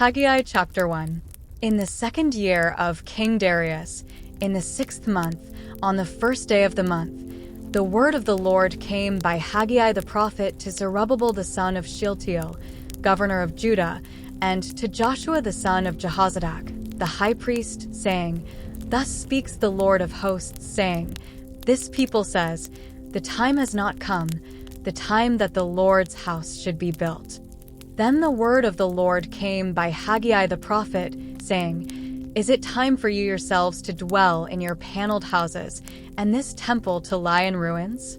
Haggai chapter 1. In the 2nd year of King Darius, in the 6th month, on the 1st day of the month, the word of the Lord came by Haggai the prophet to Zerubbabel the son of Shealtiel, governor of Judah, and to Joshua the son of Jehozadak, the high priest, saying, Thus speaks the Lord of hosts, saying, This people says, The time has not come, the time that the Lord's house should be built. Then the word of the Lord came by Haggai the prophet, saying, Is it time for you yourselves to dwell in your paneled houses, and this temple to lie in ruins?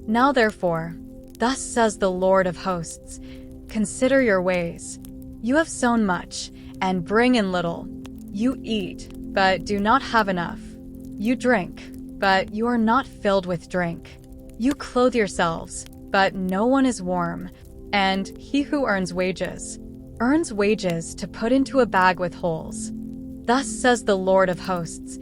Now therefore, thus says the Lord of hosts, Consider your ways. You have sown much, and bring in little. You eat, but do not have enough. You drink, but you are not filled with drink. You clothe yourselves, but no one is warm. And he who earns wages to put into a bag with holes. Thus says the Lord of hosts,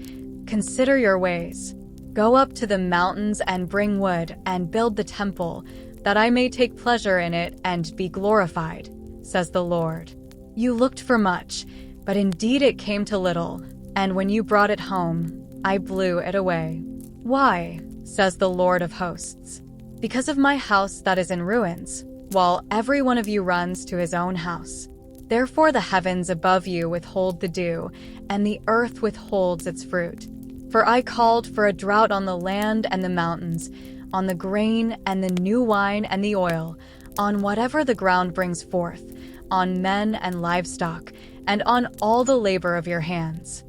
Consider your ways. Go up to the mountains and bring wood and build the temple, that I may take pleasure in it and be glorified, says the Lord. You looked for much, but indeed it came to little, and when you brought it home, I blew it away. Why, says the Lord of hosts? Because of my house that is in ruins, while every one of you runs to his own house. Therefore the heavens above you withhold the dew, and the earth withholds its fruit. For I called for a drought on the land and the mountains, on the grain and the new wine and the oil, on whatever the ground brings forth, on men and livestock, and on all the labor of your hands.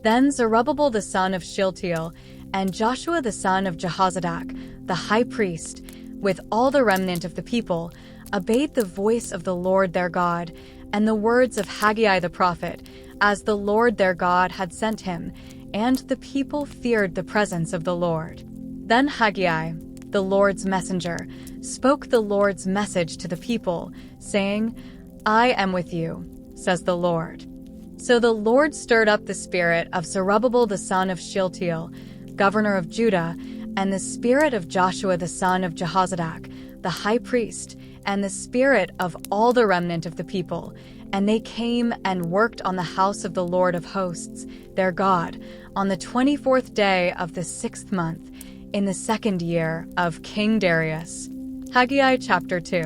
Then Zerubbabel the son of Shealtiel, and Joshua the son of Jehozadak, the high priest, with all the remnant of the people, obeyed the voice of the Lord their God, and the words of Haggai the prophet, as the Lord their God had sent him, and the people feared the presence of the Lord. Then Haggai, the Lord's messenger, spoke the Lord's message to the people, saying, I am with you, says the Lord. So the Lord stirred up the spirit of Zerubbabel the son of Shealtiel, governor of Judah, and the spirit of Joshua the son of Jehozadak, the high priest, and the spirit of all the remnant of the people, and they came and worked on the house of the Lord of hosts, their God, on the 24th day of the 6th month, in the 2nd year of King Darius. Haggai chapter 2.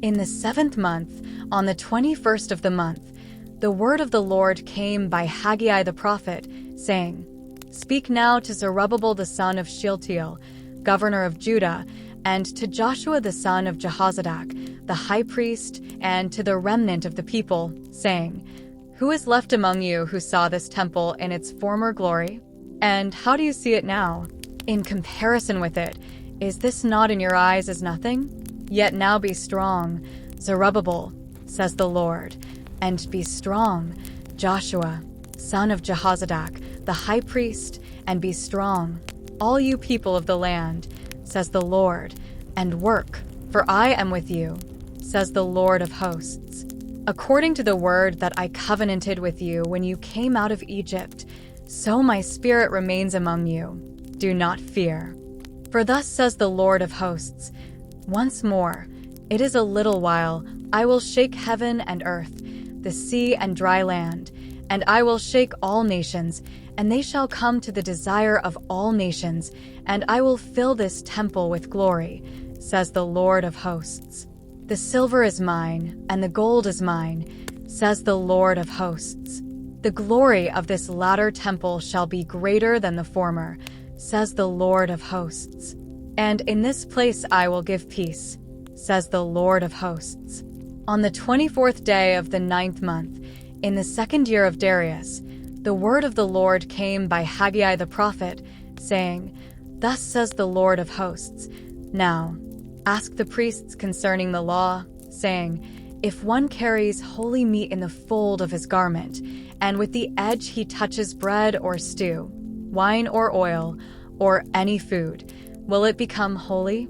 In the 7th month, on the 21st of the month, the word of the Lord came by Haggai the prophet, saying, Speak now to Zerubbabel the son of Shealtiel, governor of Judah, and to Joshua the son of Jehozadak, the high priest, and to the remnant of the people, saying, Who is left among you who saw this temple in its former glory? And how do you see it now? In comparison with it, is this not in your eyes as nothing? Yet now be strong, Zerubbabel, says the Lord, and be strong, Joshua, son of Jehozadak, the high priest, and be strong, all you people of the land, says the Lord, and work, for I am with you, says the Lord of hosts. According to the word that I covenanted with you when you came out of Egypt, so my spirit remains among you. Do not fear. For thus says the Lord of hosts, Once more, it is a little while, I will shake heaven and earth, the sea and dry land, and I will shake all nations, and they shall come to the desire of all nations, and I will fill this temple with glory, says the Lord of hosts. The silver is mine, and the gold is mine, says the Lord of hosts. The glory of this latter temple shall be greater than the former, says the Lord of hosts. And in this place I will give peace, says the Lord of hosts. On the 24th day of the 9th month, in the 2nd year of Darius, the word of the Lord came by Haggai the prophet, saying, Thus says the Lord of hosts, Now, ask the priests concerning the law, saying, If one carries holy meat in the fold of his garment, and with the edge he touches bread or stew, wine or oil, or any food, will it become holy?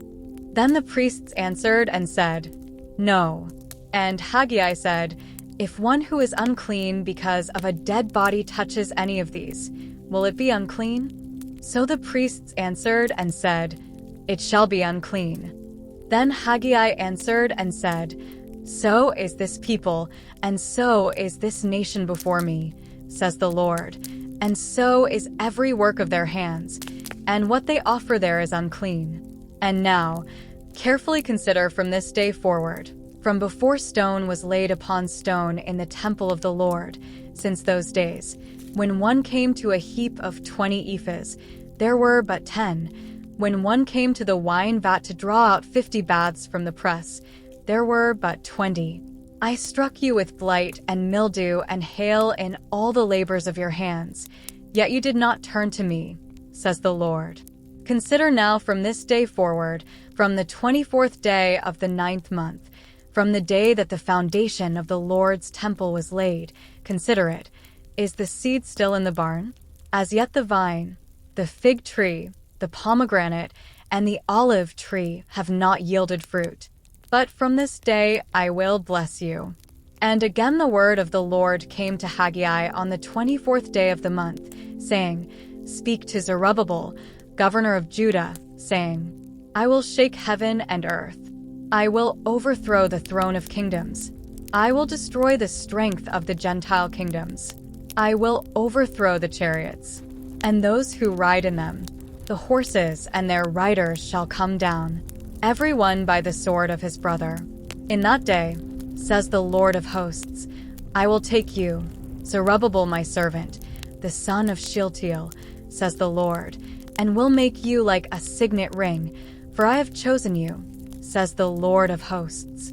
Then the priests answered and said, No. And Haggai said, If one who is unclean because of a dead body touches any of these, will it be unclean? So the priests answered and said, It shall be unclean. Then Haggai answered and said, So is this people, and so is this nation before me, says the Lord, and so is every work of their hands, and what they offer there is unclean. And now, carefully consider from this day forward, from before stone was laid upon stone in the temple of the Lord, since those days, when one came to a heap of 20 ephahs, there were but 10. When one came to the wine vat to draw out 50 baths from the press, there were but 20. I struck you with blight and mildew and hail in all the labors of your hands, yet you did not turn to me, says the Lord. Consider now from this day forward, from the 24th day of the 9th month, from the day that the foundation of the Lord's temple was laid, consider it. Is the seed still in the barn? As yet the vine, the fig tree, the pomegranate, and the olive tree have not yielded fruit. But from this day I will bless you. And again the word of the Lord came to Haggai on the 24th day of the month, saying, Speak to Zerubbabel, governor of Judah, saying, I will shake heaven and earth. I will overthrow the throne of kingdoms. I will destroy the strength of the Gentile kingdoms. I will overthrow the chariots, and those who ride in them. The horses and their riders shall come down, every one by the sword of his brother. In that day, says the Lord of hosts, I will take you, Zerubbabel my servant, the son of Shealtiel, says the Lord, and will make you like a signet ring, for I have chosen you, says the Lord of hosts.